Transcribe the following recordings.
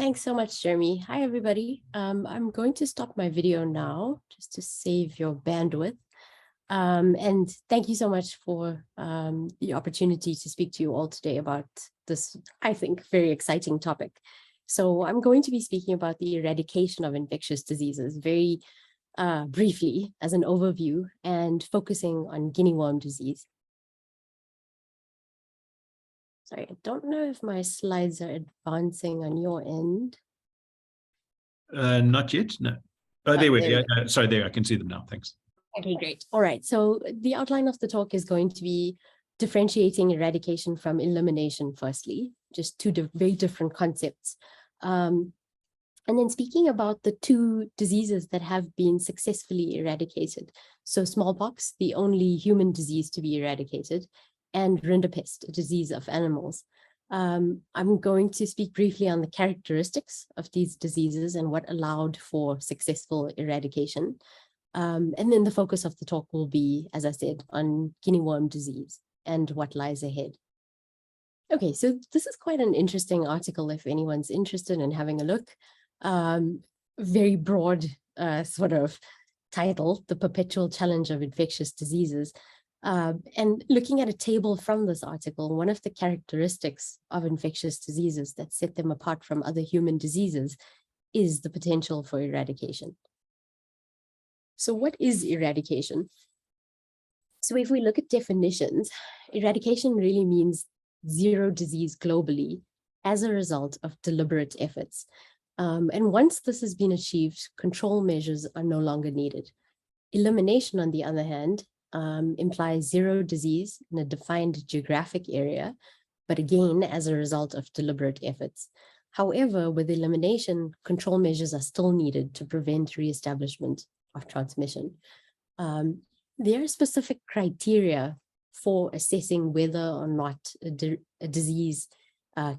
Thanks so much, Jeremy. Hi, everybody. I'm going to stop my video now just to save your bandwidth. And thank you so much for the opportunity to speak to you all today about this, I think, very exciting topic. So I'm going to be speaking about the eradication of infectious diseases very briefly as an overview and focusing on guinea worm disease. Sorry, I don't know if my slides are advancing on your end. Not yet, no. Oh, there we go. Sorry, there, I can see them now, thanks. Okay, great. All right, so the outline of the talk is going to be differentiating eradication from elimination, firstly, just two very different concepts. And then speaking about the two diseases that have been successfully eradicated. So smallpox, the only human disease to be eradicated, and rinderpest, a disease of animals. I'm going to speak briefly on the characteristics of these diseases and what allowed for successful eradication. And then the focus of the talk will be, as I said, on guinea worm disease and what lies ahead. Okay, so this is quite an interesting article if anyone's interested in having a look. Very broad sort of title, The Perpetual Challenge of Infectious Diseases. And looking at a table from this article, one of the characteristics of infectious diseases that set them apart from other human diseases is the potential for eradication. So what is eradication? So if we look at definitions, eradication really means zero disease globally as a result of deliberate efforts. And once this has been achieved, control measures are no longer needed. Elimination, on the other hand, implies zero disease in a defined geographic area, but again, as a result of deliberate efforts. However, with elimination, control measures are still needed to prevent reestablishment of transmission. There are specific criteria for assessing whether or not a disease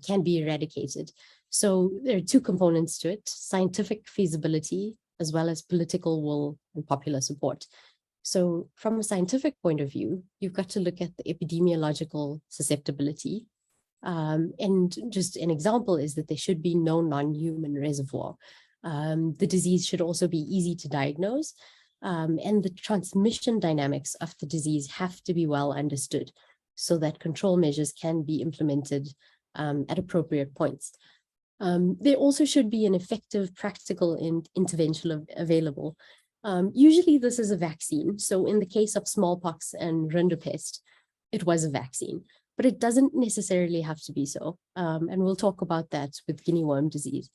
can be eradicated. So there are two components to it: scientific feasibility, as well as political will and popular support. So from a scientific point of view, you've got to look at the epidemiological susceptibility. And just an example is that there should be no non-human reservoir. The disease should also be easy to diagnose, and the transmission dynamics of the disease have to be well understood so that control measures can be implemented at appropriate points. There also should be an effective practical intervention available. Usually this is a vaccine. So in the case of smallpox and rinderpest, it was a vaccine, but it doesn't necessarily have to be so. And we'll talk about that with guinea worm disease.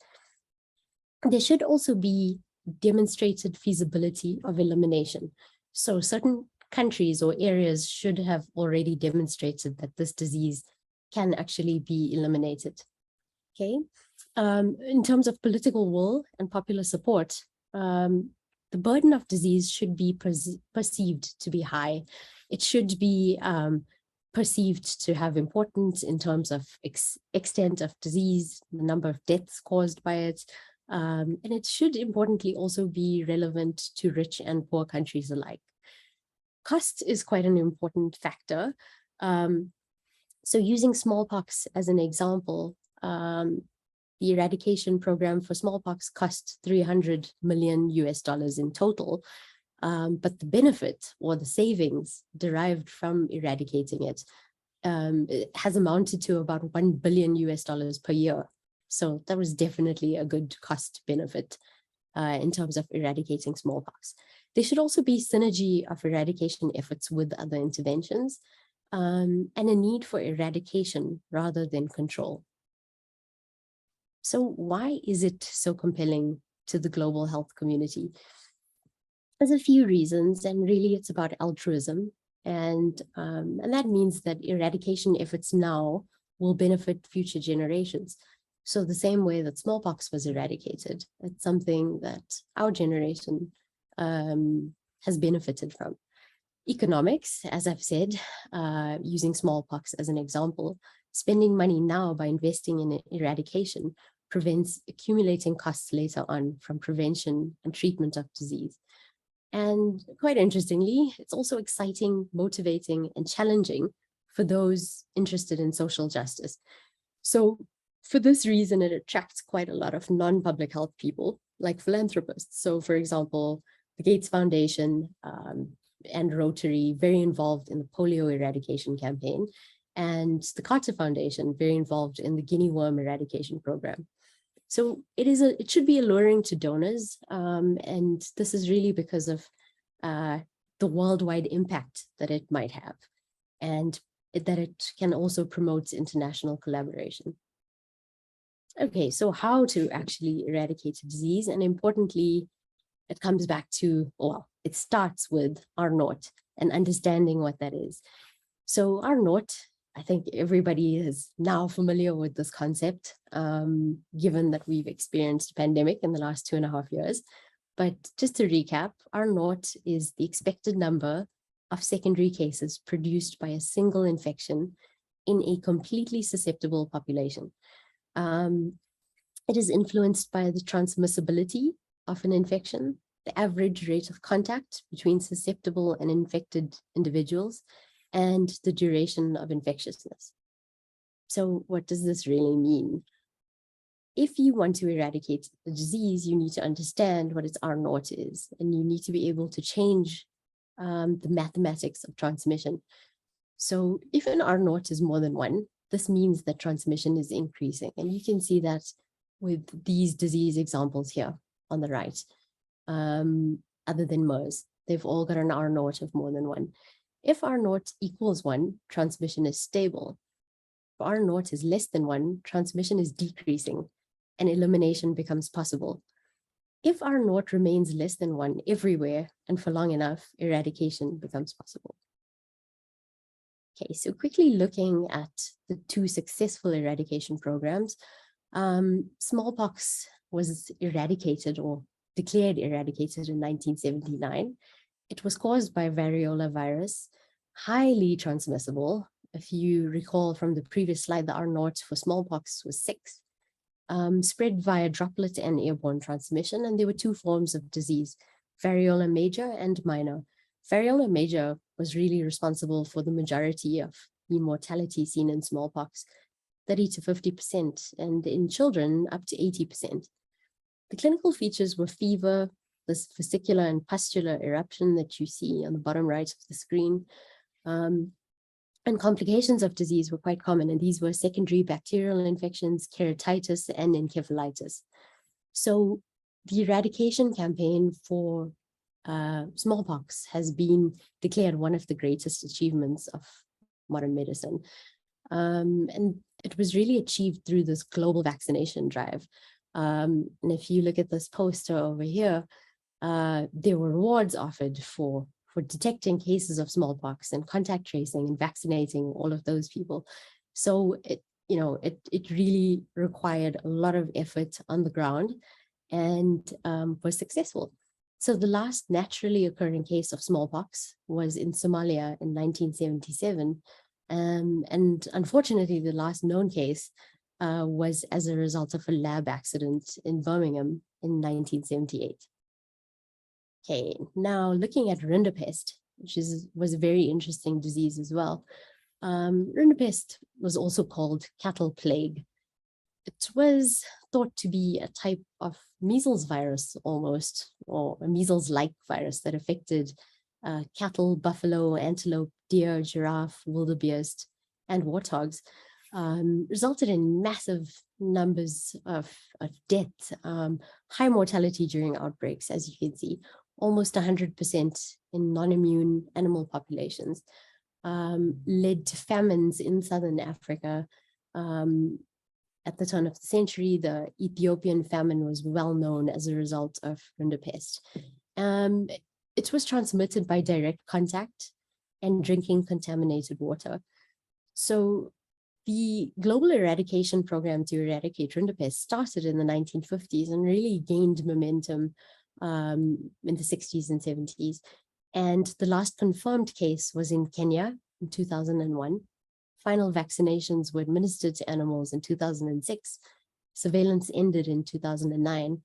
There should also be demonstrated feasibility of elimination. So certain countries or areas should have already demonstrated that this disease can actually be eliminated. Okay. In terms of political will and popular support, the burden of disease should be perceived to be high. It should be perceived to have importance in terms of extent of disease, the number of deaths caused by it, and it should importantly also be relevant to rich and poor countries alike. Cost is quite an important factor. So using smallpox as an example, the eradication program for smallpox cost $300 million in total, but the benefit or the savings derived from eradicating it has amounted to about $1 billion per year. So that was definitely a good cost benefit in terms of eradicating smallpox. There should also be synergy of eradication efforts with other interventions and a need for eradication rather than control. So why is it so compelling to the global health community? There's a few reasons, and really it's about altruism. And that means that eradication efforts now will benefit future generations. So the same way that smallpox was eradicated, it's something that our generation has benefited from. Economics, as I've said, using smallpox as an example, spending money now by investing in eradication prevents accumulating costs later on from prevention and treatment of disease. And quite interestingly, it's also exciting, motivating, and challenging for those interested in social justice. So for this reason, it attracts quite a lot of non-public health people, like philanthropists. So for example, the Gates Foundation and Rotary, very involved in the polio eradication campaign, and the Carter Foundation, very involved in the Guinea worm eradication program. So it should be alluring to donors, and this is really because of the worldwide impact that it might have, and that it can also promote international collaboration. Okay, so how to actually eradicate a disease, and importantly, it comes back to, well, it starts with R0 and understanding what that is. So R0, I think everybody is now familiar with this concept, given that we've experienced a pandemic in the last 2.5 years. But just to recap, R0 is the expected number of secondary cases produced by a single infection in a completely susceptible population. It is influenced by the transmissibility of an infection, the average rate of contact between susceptible and infected individuals, and the duration of infectiousness. So what does this really mean? If you want to eradicate the disease, you need to understand what its R0 is, and you need to be able to change the mathematics of transmission. So if an R0 is more than 1, this means that transmission is increasing. And you can see that with these disease examples here on the right, other than MERS. They've all got an R0 of more than 1. If R0 equals 1, transmission is stable. If R0 is less than 1, transmission is decreasing, and elimination becomes possible. If R0 remains less than 1 everywhere and for long enough, eradication becomes possible. Okay, so quickly looking at the 2 successful eradication programs, smallpox was eradicated or declared eradicated in 1979. It was caused by variola virus, highly transmissible. If you recall from the previous slide, the R0 for smallpox was 6. Spread via droplet and airborne transmission, and there were 2 forms of disease, variola major and minor. Variola major was really responsible for the majority of the mortality seen in smallpox, 30 to 50%, and in children up to 80%. The clinical features were fever, this vesicular and pustular eruption that you see on the bottom right of the screen, and complications of disease were quite common, and these were secondary bacterial infections, keratitis, and encephalitis. So the eradication campaign for smallpox has been declared one of the greatest achievements of modern medicine. And it was really achieved through this global vaccination drive. And if you look at this poster over here, there were rewards offered for detecting cases of smallpox and contact tracing and vaccinating all of those people. So it really required a lot of effort on the ground, and was successful. So the last naturally occurring case of smallpox was in Somalia in 1977. And unfortunately, the last known case was as a result of a lab accident in Birmingham in 1978. Okay, now looking at rinderpest, which was a very interesting disease as well. Rinderpest was also called cattle plague. It was thought to be a type of measles virus almost, or a measles-like virus that affected cattle, buffalo, antelope, deer, giraffe, wildebeest, and warthogs, resulted in massive numbers of death, high mortality during outbreaks, as you can see, almost 100% in non-immune animal populations, led to famines in southern Africa. At the turn of the century, the Ethiopian famine was well known as a result of rinderpest. It was transmitted by direct contact and drinking contaminated water. So the global eradication program to eradicate rinderpest started in the 1950s and really gained momentum in the 60s and 70s. And the last confirmed case was in Kenya in 2001. Final vaccinations were administered to animals in 2006. Surveillance ended in 2009,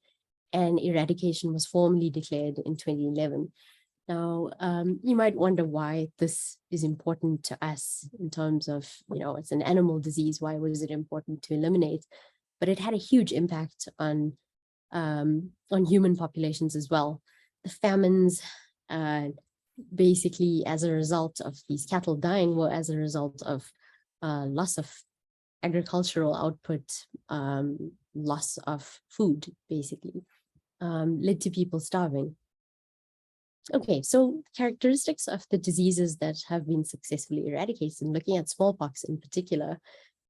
and eradication was formally declared in 2011. Now, you might wonder why this is important to us in terms of, it's an animal disease. Why was it important to eliminate? but it had a huge impact on human populations as well. The famines, basically as a result of these cattle dying, were as a result of loss of agricultural output, loss of food, basically, led to people starving. Okay, so characteristics of the diseases that have been successfully eradicated, and looking at smallpox in particular,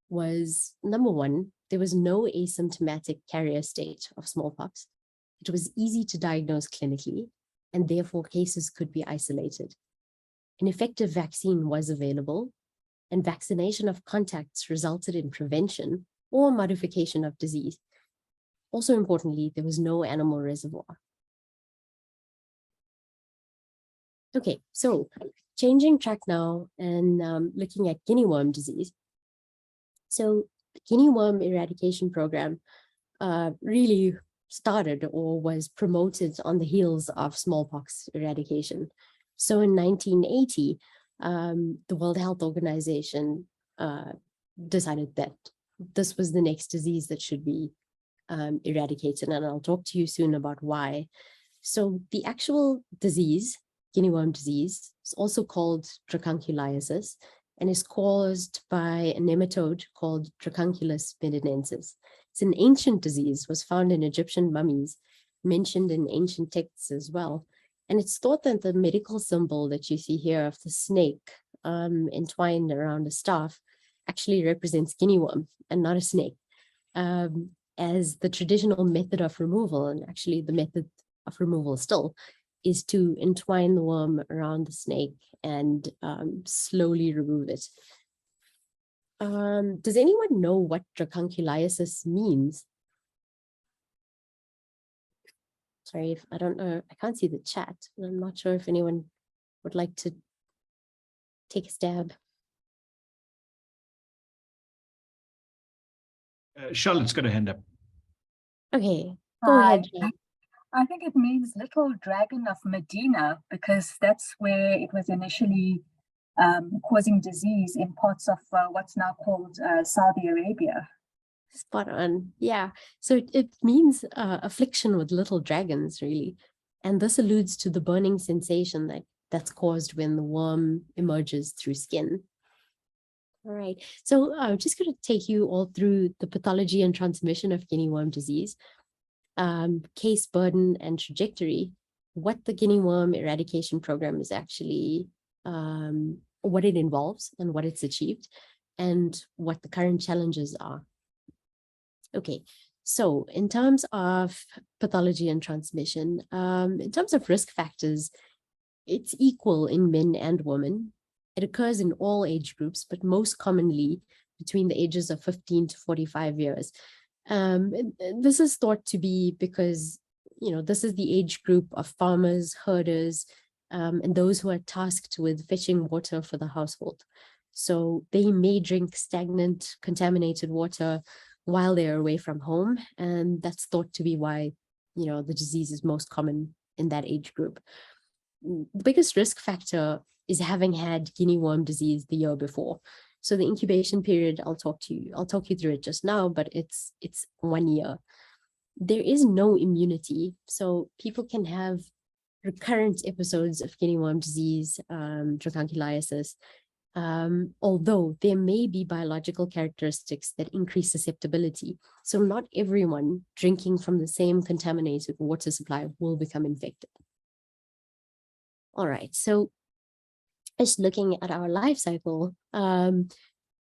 was number one, there was no asymptomatic carrier state of smallpox. It was easy to diagnose clinically, and therefore cases could be isolated. An effective vaccine was available, and vaccination of contacts resulted in prevention or modification of disease. Also importantly, there was no animal reservoir. Okay, so changing track now and looking at guinea worm disease. So the guinea worm eradication program really started or was promoted on the heels of smallpox eradication. So in 1980, the World Health Organization decided that this was the next disease that should be eradicated, and I'll talk to you soon about why. So the actual disease, guinea worm disease, is also called dracunculiasis and is caused by a nematode called Dracunculus medinensis. It's an ancient disease, was found in Egyptian mummies, mentioned in ancient texts as well. And it's thought that the medical symbol that you see here of the snake entwined around a staff actually represents guinea worm and not a snake, as the traditional method of removal, and actually the method of removal still, is to entwine the worm around the snake and slowly remove it. Does anyone know what dracunculiasis means? Sorry, if I don't know, I can't see the chat. I'm not sure if anyone would like to take a stab. Charlotte's got a hand up. Okay, go ahead. I think it means little dragon of Medina, because that's where it was initially causing disease in parts of what's now called Saudi Arabia. Spot on. Yeah. So it means affliction with little dragons, really. And this alludes to the burning sensation that's caused when the worm emerges through skin. All right. So I'm just going to take you all through the pathology and transmission of guinea worm disease, case burden and trajectory, what the guinea worm eradication program is actually, what it involves and what it's achieved, and what the current challenges are. Okay, so in terms of pathology and transmission, in terms of risk factors, it's equal in men and women. It occurs in all age groups, but most commonly between the ages of 15 to 45 years. And this is thought to be because, this is the age group of farmers, herders, and those who are tasked with fetching water for the household. So they may drink stagnant, contaminated water while they're away from home. And that's thought to be why, the disease is most common in that age group. The biggest risk factor is having had guinea worm disease the year before. So the incubation period, I'll talk you through it just now, but it's 1 year. There is no immunity. So people can have recurrent episodes of guinea worm disease, dracunculiasis, although there may be biological characteristics that increase susceptibility. So not everyone drinking from the same contaminated water supply will become infected. All right, so just looking at our life cycle.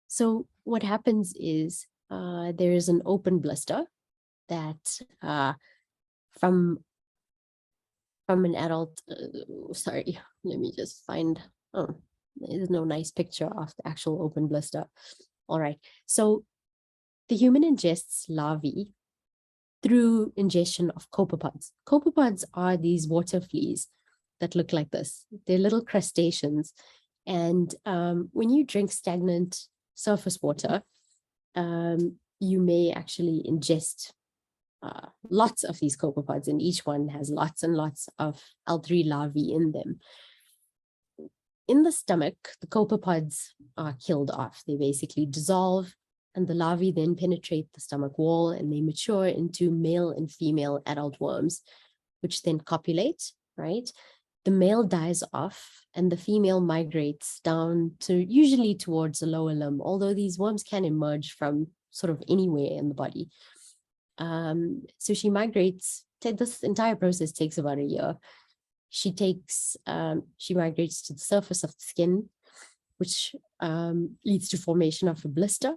So what happens is there is an open blister that from an adult, sorry, let me just find, there's no nice picture of the actual open blister. All right, so the human ingests larvae through ingestion of copepods. Copepods are these water fleas that look like this. They're little crustaceans. And when you drink stagnant surface water, you may actually ingest lots of these copepods, and each one has lots and lots of L3 larvae in them. In the stomach, the copepods are killed off. They basically dissolve and the larvae then penetrate the stomach wall and they mature into male and female adult worms, which then copulate, right? The male dies off and the female migrates down to usually towards the lower limb, although these worms can emerge from sort of anywhere in the body. So she migrates. This entire process takes about a year. She migrates to the surface of the skin, which leads to formation of a blister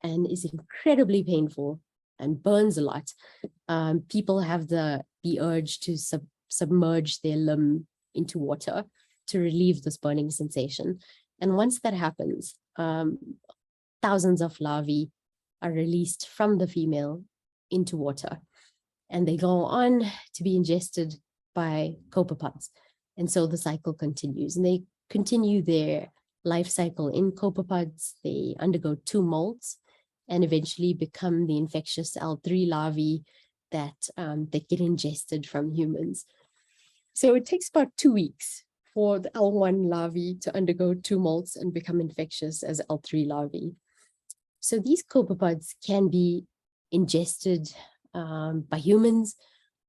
and is incredibly painful and burns a lot. People have the urge to submerge their limb into water to relieve this burning sensation. And once that happens, thousands of larvae are released from the female into water, and they go on to be ingested by copepods. And so the cycle continues, and they continue their life cycle in copepods. They undergo 2 molts and eventually become the infectious L3 larvae that get ingested from humans. So it takes about 2 weeks for the L1 larvae to undergo 2 molts and become infectious as L3 larvae. So these copepods can be ingested by humans,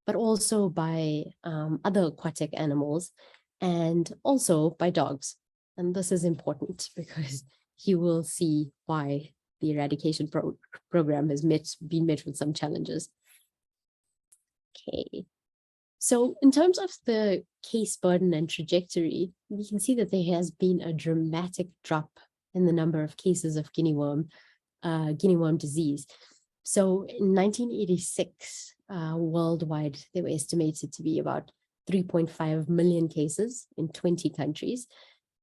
but also by other aquatic animals and also by dogs. And this is important because you will see why the eradication program has been met with some challenges. Okay, so in terms of the case burden and trajectory, we can see that there has been a dramatic drop in the number of cases of guinea worm disease. So in 1986, worldwide, they were estimated to be about 3.5 million cases in 20 countries.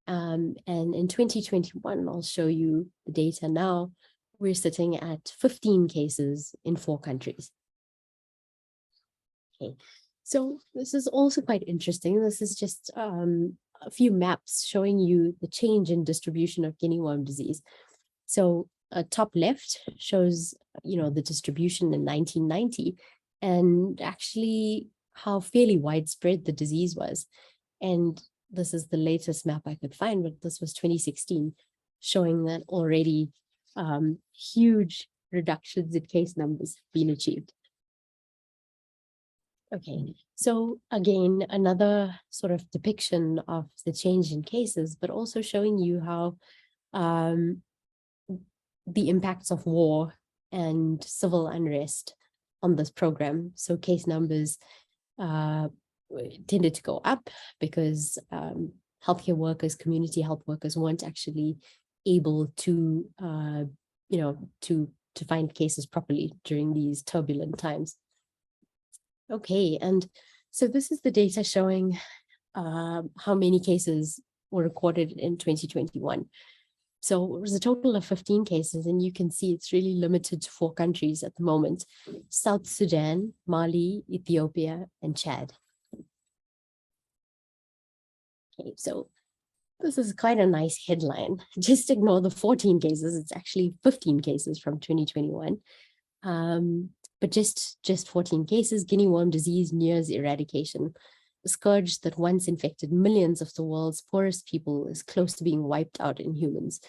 And in 2021, I'll show you the data now, we're sitting at 15 cases in 4 countries. Okay, so this is also quite interesting. This is just a few maps showing you the change in distribution of guinea worm disease. So top left shows, the distribution in 1990 and actually how fairly widespread the disease was. And this is the latest map I could find, but this was 2016, showing that already huge reductions in case numbers have been achieved. Okay, so again, another sort of depiction of the change in cases, but also showing you how the impacts of war and civil unrest on this program. So case numbers tended to go up because healthcare workers, community health workers weren't actually able to, to find cases properly during these turbulent times. Okay, and so this is the data showing how many cases were recorded in 2021. So it was a total of 15 cases, and you can see it's really limited to 4 countries at the moment: South Sudan, Mali, Ethiopia, and Chad. Okay, so this is quite a nice headline. Just ignore the 14 cases. It's actually 15 cases from 2021. But just 14 cases, guinea worm disease nears eradication. A scourge that once infected millions of the world's poorest people is close to being wiped out in humans.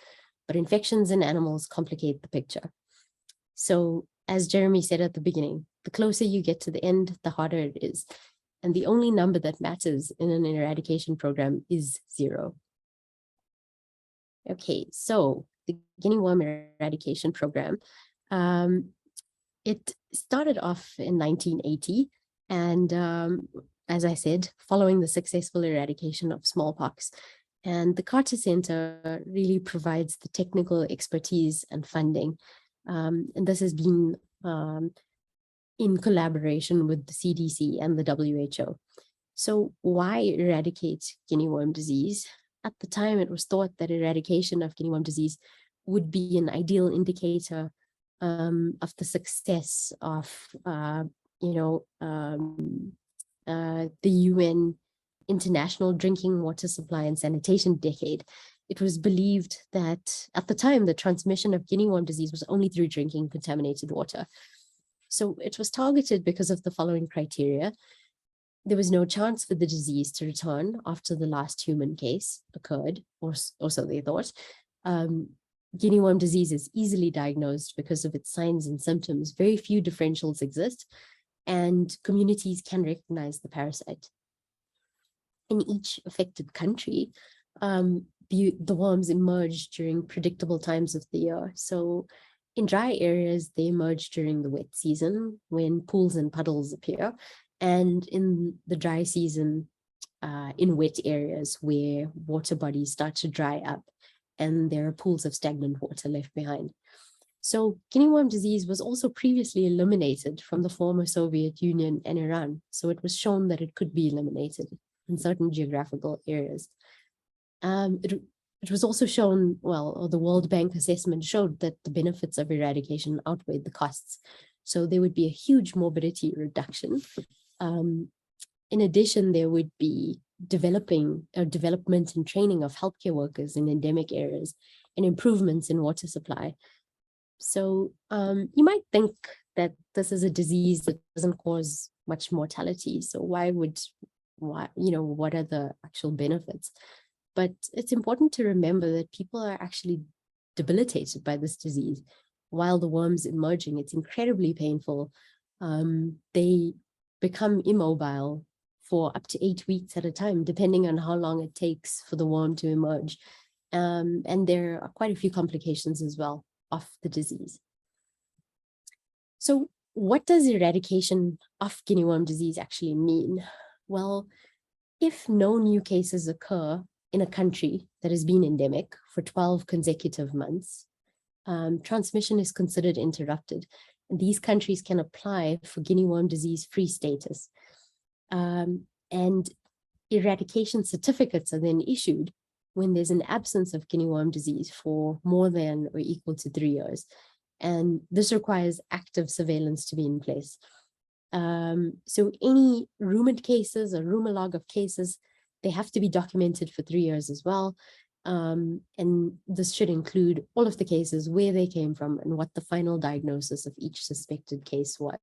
But infections in animals complicate the picture. So as Jeremy said at the beginning, the closer you get to the end, the harder it is. And the only number that matters in an eradication program is 0. Okay, so the guinea worm eradication program, it started off in 1980, and as I said, following the successful eradication of smallpox. And the Carter Center really provides the technical expertise and funding. And this has been in collaboration with the CDC and the WHO. So why eradicate guinea worm disease? At the time, it was thought that eradication of guinea worm disease would be an ideal indicator of the success of, the UN International Drinking Water Supply and Sanitation Decade. It was believed that at the time, the transmission of guinea worm disease was only through drinking contaminated water. So it was targeted because of the following criteria. There was no chance for the disease to return after the last human case occurred, or so they thought. guinea worm disease is easily diagnosed because of its signs and symptoms. Very few differentials exist, and communities can recognize the parasite. In each affected country, the worms emerge during predictable times of the year. So in dry areas, they emerge during the wet season when pools and puddles appear, and in the dry season, in wet areas where water bodies start to dry up and there are pools of stagnant water left behind. So guinea worm disease was also previously eliminated from the former Soviet Union and Iran. So it was shown that it could be eliminated in certain geographical areas. It was also shown, well, the World Bank assessment showed that the benefits of eradication outweighed the costs. So there would be a huge morbidity reduction. In addition, there would be development and training of healthcare workers in endemic areas and improvements in water supply. So you might think that this is a disease that doesn't cause much mortality. So what are the actual benefits? But it's important to remember that people are actually debilitated by this disease. While the worm's emerging, it's incredibly painful. They become immobile for up to 8 weeks at a time, depending on how long it takes for the worm to emerge. And there are quite a few complications as well of the disease. So what does eradication of guinea worm disease actually mean? Well, if no new cases occur in a country that has been endemic for 12 consecutive months, transmission is considered interrupted. And these countries can apply for guinea worm disease-free status. And eradication certificates are then issued when there's an absence of guinea worm disease for more than or equal to 3 years. And this requires active surveillance to be in place. So any rumored cases or rumor log of cases, they have to be documented for 3 years as well. And this should include all of the cases, where they came from, and what the final diagnosis of each suspected case was.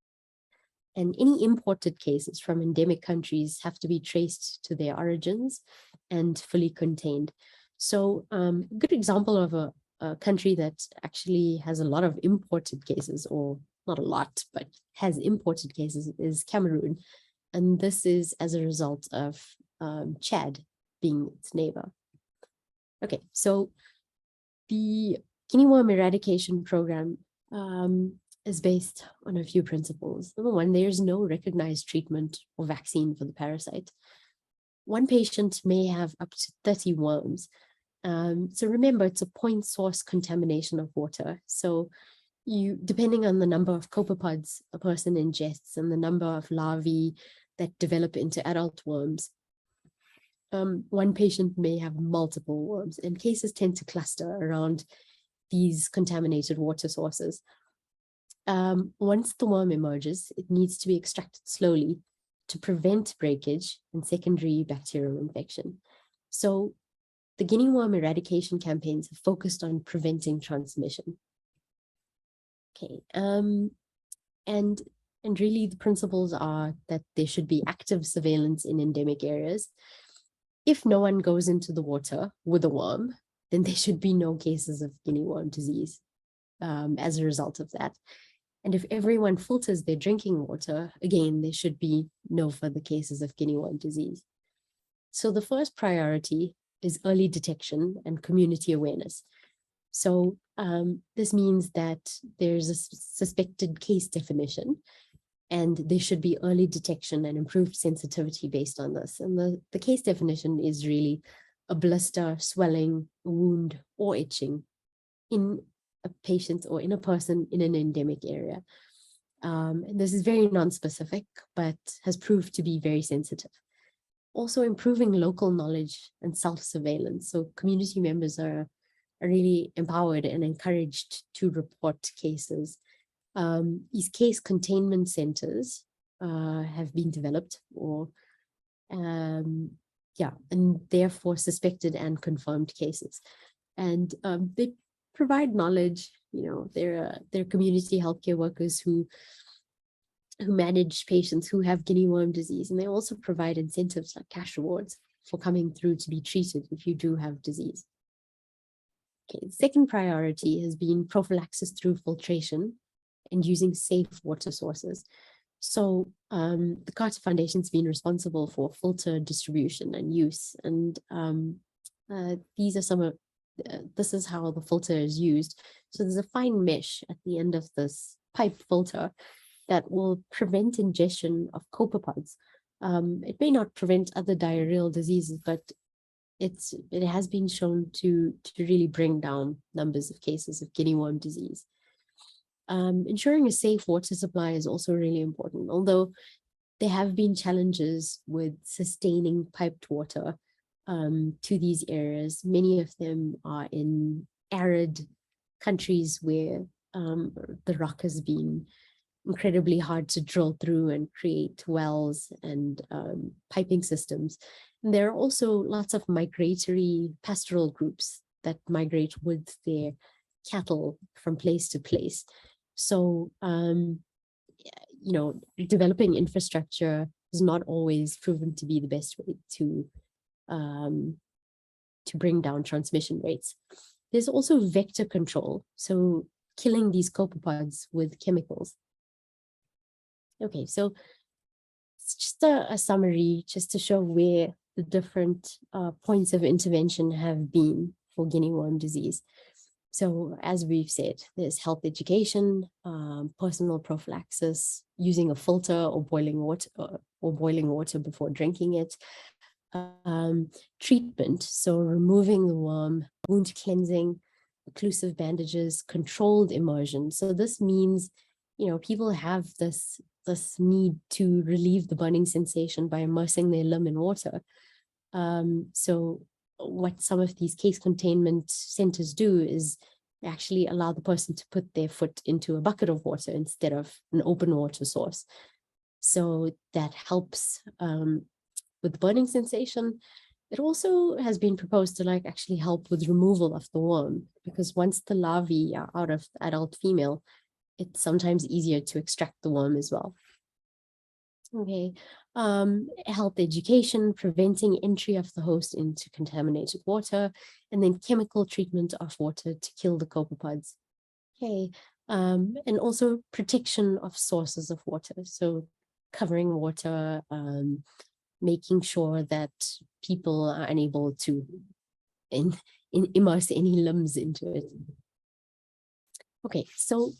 And any imported cases from endemic countries have to be traced to their origins and fully contained. So a good example of a country that actually has a lot of imported cases, or not a lot, but has imported cases, is Cameroon. And this is as a result of Chad being its neighbor. Okay, so the guinea worm eradication program is based on a few principles. Number one, there's no recognized treatment or vaccine for the parasite. One patient may have up to 30 worms. So remember, it's a point source contamination of water. So depending on the number of copepods a person ingests and the number of larvae that develop into adult worms, one patient may have multiple worms, and cases tend to cluster around these contaminated water sources. Once the worm emerges, it needs to be extracted slowly to prevent breakage and secondary bacterial infection. So the guinea worm eradication campaigns have focused on preventing transmission. Okay, and really the principles are that there should be active surveillance in endemic areas. If no one goes into the water with a worm, then there should be no cases of guinea worm disease as a result of that. And if everyone filters their drinking water, again, there should be no further cases of guinea worm disease. So the first priority is early detection and community awareness. So this means that there's a suspected case definition, and there should be early detection and improved sensitivity based on this. And the case definition is really a blister, swelling, wound, or itching in a patient or in a person in an endemic area. And this is very non-specific, but has proved to be very sensitive. Also improving local knowledge and self-surveillance. So community members are really empowered and encouraged to report cases. These case containment centers have been developed, and therefore suspected and confirmed cases. And they provide knowledge. They're community healthcare workers who manage patients who have guinea worm disease, and they also provide incentives like cash rewards for coming through to be treated if you do have disease. Okay, the second priority has been prophylaxis through filtration and using safe water sources. So the Carter Foundation's been responsible for filter distribution and use, and these are some of this is how the filter is used. So there's a fine mesh at the end of this pipe filter that will prevent ingestion of copepods. It may not prevent other diarrheal diseases, but it has been shown to really bring down numbers of cases of guinea worm disease. Ensuring a safe water supply is also really important, although there have been challenges with sustaining piped water to these areas. Many of them are in arid countries where the rock has been incredibly hard to drill through and create wells and piping systems. And there are also lots of migratory pastoral groups that migrate with their cattle from place to place. So, developing infrastructure is not always proven to be the best way to bring down transmission rates. There's also vector control, so killing these copepods with chemicals. Okay, so it's just a summary just to show where the different points of intervention have been for guinea worm disease. So as we've said, there's health education, personal prophylaxis, using a filter or boiling water before drinking it, treatment, so removing the worm, wound cleansing, occlusive bandages, controlled immersion. So this means, people have this need to relieve the burning sensation by immersing their limb in water. So what some of these case containment centers do is actually allow the person to put their foot into a bucket of water instead of an open water source. So that helps with burning sensation. It also has been proposed to actually help with removal of the worm, because once the larvae are out of the adult female, it's sometimes easier to extract the worm as well. Okay, health education, preventing entry of the host into contaminated water, and then chemical treatment of water to kill the copepods. Okay, and also protection of sources of water. So covering water, making sure that people are unable to immerse any limbs into it. Okay, so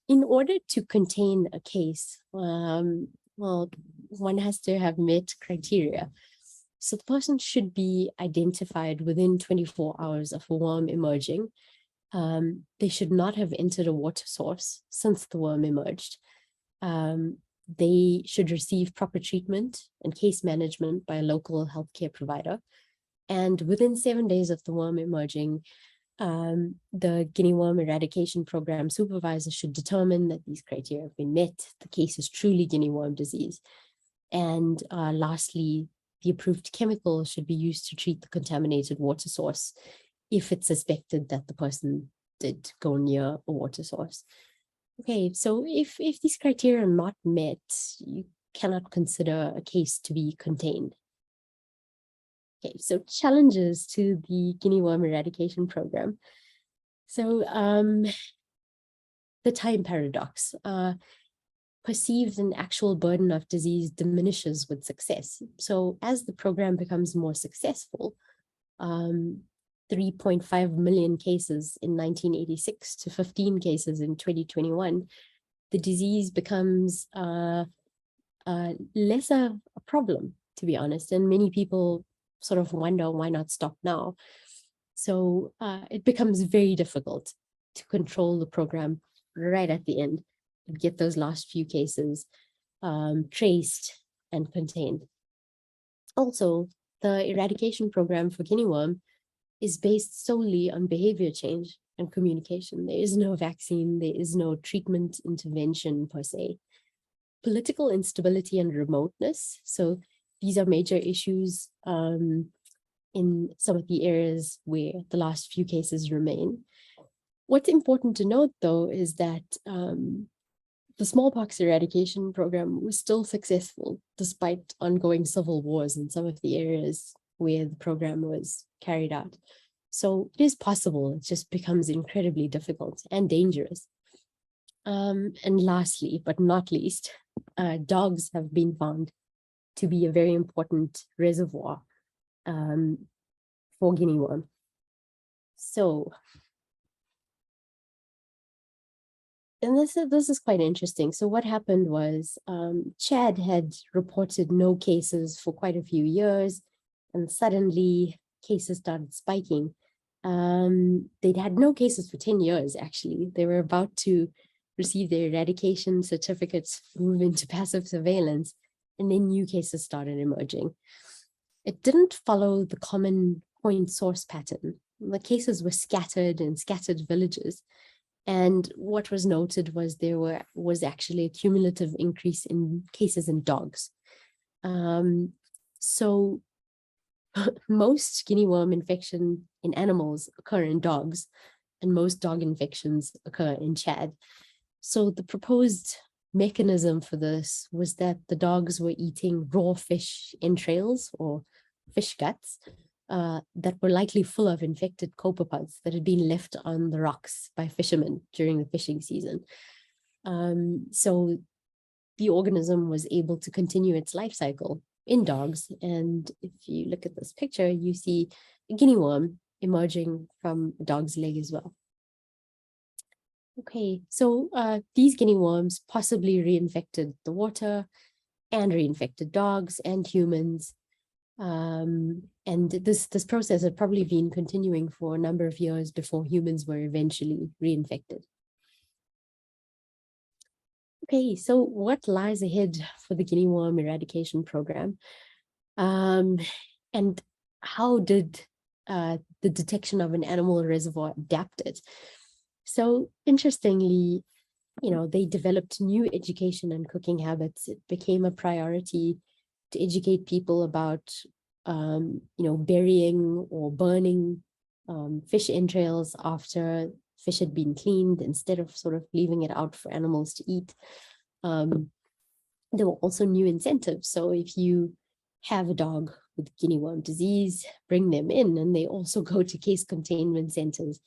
in order to contain a case, well, one has to have met criteria. So the person should be identified within 24 hours of a worm emerging. They should not have entered a water source since the worm emerged. They should receive proper treatment and case management by a local healthcare provider. And within 7 days of the worm emerging, the guinea worm eradication program supervisor should determine that these criteria have been met. The case is truly guinea worm disease. And lastly, the approved chemical should be used to treat the contaminated water source if it's suspected that the person did go near a water source. Okay, so if these criteria are not met, you cannot consider a case to be contained. Okay, so challenges to the guinea worm eradication program. So the time paradox, perceived and actual burden of disease diminishes with success. So as the program becomes more successful, 3.5 million cases in 1986 to 15 cases in 2021, the disease becomes less a problem, to be honest. And many people sort of wonder, why not stop now? So it becomes very difficult to control the program right at the end, and get those last few cases traced and contained. Also, the eradication program for guinea worm is based solely on behavior change and communication. There is no vaccine, there is no treatment intervention per se. Political instability and remoteness. So these are major issues in some of the areas where the last few cases remain. What's important to note, though, is that the smallpox eradication program was still successful despite ongoing civil wars in some of the areas where the program was carried out. So it is possible, it just becomes incredibly difficult and dangerous. And lastly, but not least, dogs have been found to be a very important reservoir for guinea worm. So, and this is quite interesting. So what happened was Chad had reported no cases for quite a few years, and suddenly cases started spiking. They'd had no cases for 10 years, actually. They were about to receive their eradication certificates, move into passive surveillance, and then new cases started emerging. It didn't follow the common point source pattern. The cases were scattered in scattered villages. And what was noted was there was actually a cumulative increase in cases in dogs. So most guinea worm infection in animals occur in dogs, and most dog infections occur in Chad. So the proposed mechanism for this was that the dogs were eating raw fish entrails or fish guts that were likely full of infected copepods that had been left on the rocks by fishermen during the fishing season. So the organism was able to continue its life cycle in dogs. And if you look at this picture, you see a guinea worm emerging from a dog's leg as well. Okay, so these guinea worms possibly reinfected the water and reinfected dogs and humans. And this process had probably been continuing for a number of years before humans were eventually reinfected. Okay, so what lies ahead for the guinea worm eradication program? And how did the detection of an animal reservoir adapt it? So interestingly, they developed new education and cooking habits. It became a priority to educate people about, burying or burning fish entrails after fish had been cleaned instead of sort of leaving it out for animals to eat. There were also new incentives. So if you have a dog with guinea worm disease, bring them in, and they also go to case containment centers.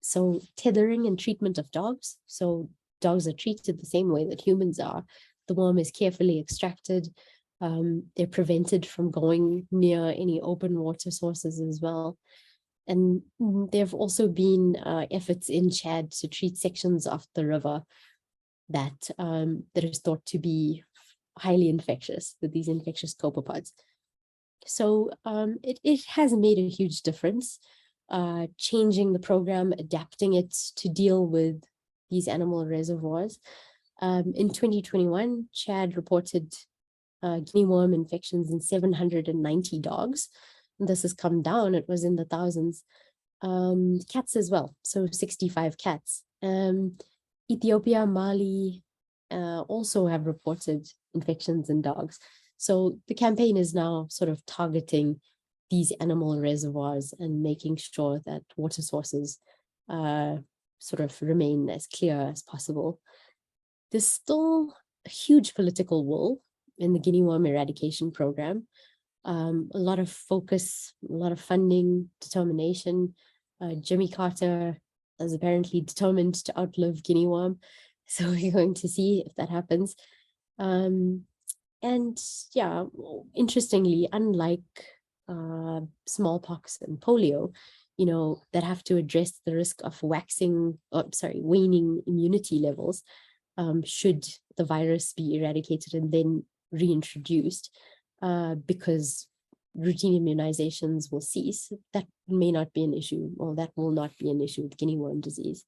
So tethering and treatment of dogs. So dogs are treated the same way that humans are. The worm is carefully extracted. They're prevented from going near any open water sources as well. And there have also been efforts in Chad to treat sections of the river that is thought to be highly infectious with these infectious copepods. So it has made a huge difference, changing the program, adapting it to deal with these animal reservoirs. In 2021, Chad reported guinea worm infections in 790 dogs. And this has come down, it was in the thousands. Cats as well, so 65 cats. Ethiopia, Mali also have reported infections in dogs. So the campaign is now sort of targeting these animal reservoirs and making sure that water sources sort of remain as clear as possible. There's still a huge political will in the guinea worm eradication program. A lot of focus, a lot of funding, determination. Jimmy Carter is apparently determined to outlive guinea worm. So we're going to see if that happens. And yeah, interestingly, unlike smallpox and polio, that have to address the risk of waning immunity levels, should the virus be eradicated and then reintroduced, because routine immunizations will cease. That may not be an issue, or that will not be an issue with guinea worm disease.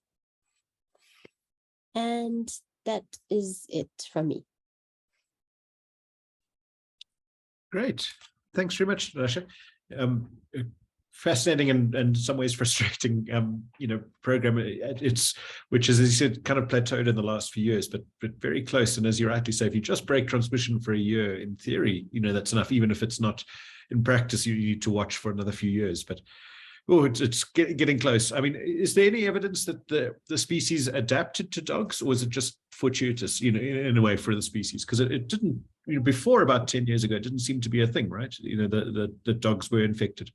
And that is it from me. Great. Thanks very much, Denasha. Fascinating and in some ways frustrating, program. Which is, as you said, kind of plateaued in the last few years, but very close. And as you rightly say, if you just break transmission for a year, in theory, that's enough. Even if it's not in practice, you need to watch for another few years. But it's getting close. I mean, is there any evidence that the species adapted to dogs, or was it just fortuitous, in a way, for the species? Because it didn't, before about 10 years ago, it didn't seem to be a thing, right? The dogs were infected.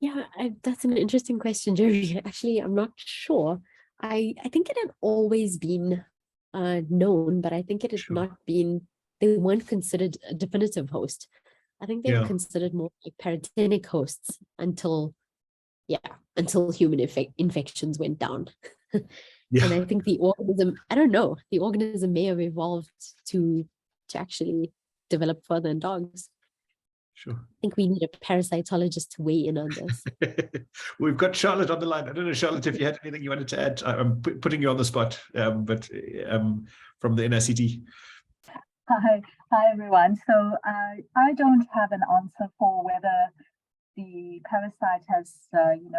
Yeah, that's an interesting question, Jerry. Actually, I'm not sure. I think it had always been known, but I think it had Sure. not been, they weren't considered a definitive host. I think they were Yeah. considered more like paratenic hosts until, until human infections went down. And I Yeah. think the organism, I don't know, the organism may have evolved to actually develop further in dogs. Sure. I think we need a parasitologist to weigh in on this. We've got Charlotte on the line. I don't know, Charlotte, if you had anything you wanted to add. I'm putting you on the spot, but from the NICD. Hi everyone. So I don't have an answer for whether the parasite has,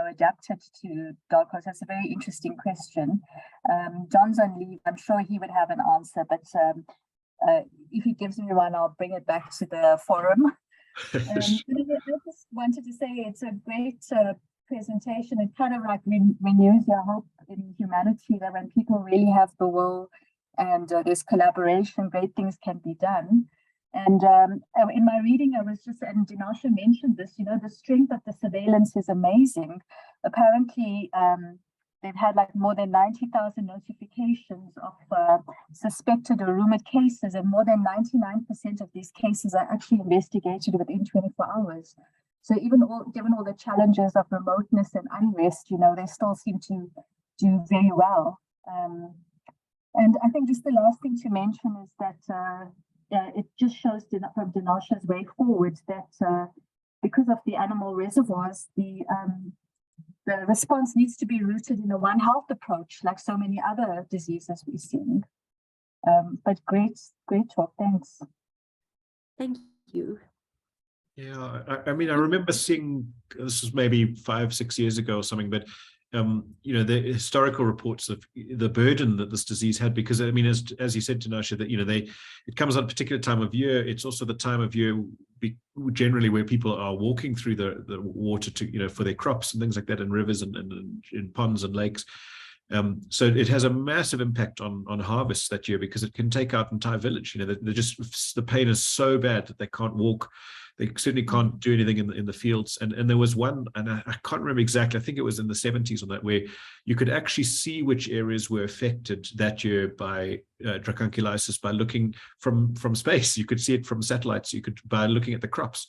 adapted to dog hosts. That's a very interesting question. John's on leave. I'm sure he would have an answer, but if he gives me one, I'll bring it back to the forum. I just wanted to say it's a great presentation. It kind of like renews your hope in humanity that when people really have the will and there's collaboration, great things can be done. And in my reading, and Denasha mentioned this, the strength of the surveillance is amazing. Apparently, they've had like more than 90,000 notifications of suspected or rumored cases, and more than 99% of these cases are actually investigated within 24 hours. So given all the challenges of remoteness and unrest, they still seem to do very well. And I think just the last thing to mention is that it just shows from Denasha's way forward that because of the animal reservoirs, the response needs to be rooted in a One Health approach, like so many other diseases we're seeing. But great talk. Thanks. Thank you. Yeah, I mean, I remember seeing, this was maybe 5-6 years ago or something, but the historical reports of the burden that this disease had, because I mean, as you said, Denasha, that it comes at a particular time of year. It's also the time of year generally where people are walking through the water to for their crops and things like that in rivers and in ponds and lakes. So it has a massive impact on harvests that year, because it can take out an entire village. The pain is so bad that they can't walk. They certainly can't do anything in the fields. And there was one, and I can't remember exactly, I think it was in the 70s on that, where you could actually see which areas were affected that year by dracunculiasis by looking from space. You could see it from satellites. You could, by looking at the crops.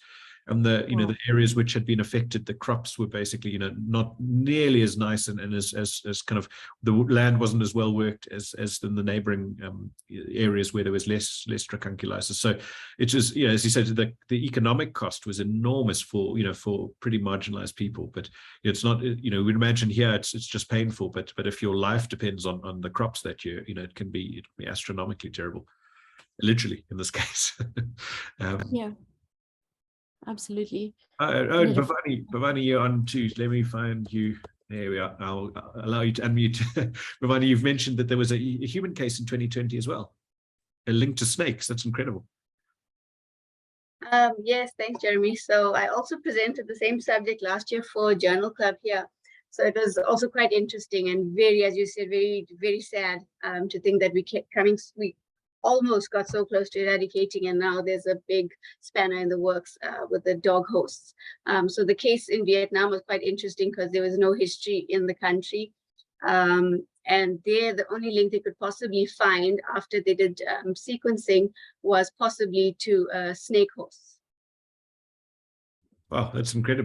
And the areas which had been affected, the crops were basically not nearly as nice, and as kind of, the land wasn't as well worked as in the neighboring areas where there was less dracunculiasis. So it just, as you said, the economic cost was enormous for pretty marginalized people. But it's not, we'd imagine here it's just painful, but if your life depends on the crops that year, it can be astronomically terrible, literally in this case. Yeah. Absolutely. Bhavani, you're on too. Let me find you. There we are. I'll allow you to unmute. Bhavani, you've mentioned that there was a human case in 2020 as well, a link to snakes. That's incredible. Yes, thanks, Jeremy. So I also presented the same subject last year for Journal Club here. So it was also quite interesting and very, as you said, very, very sad to think that we almost got so close to eradicating, and now there's a big spanner in the works with the dog hosts. So the case in Vietnam was quite interesting because there was no history in the country. And there, the only link they could possibly find after they did sequencing was possibly to snake hosts. Wow, that's incredible.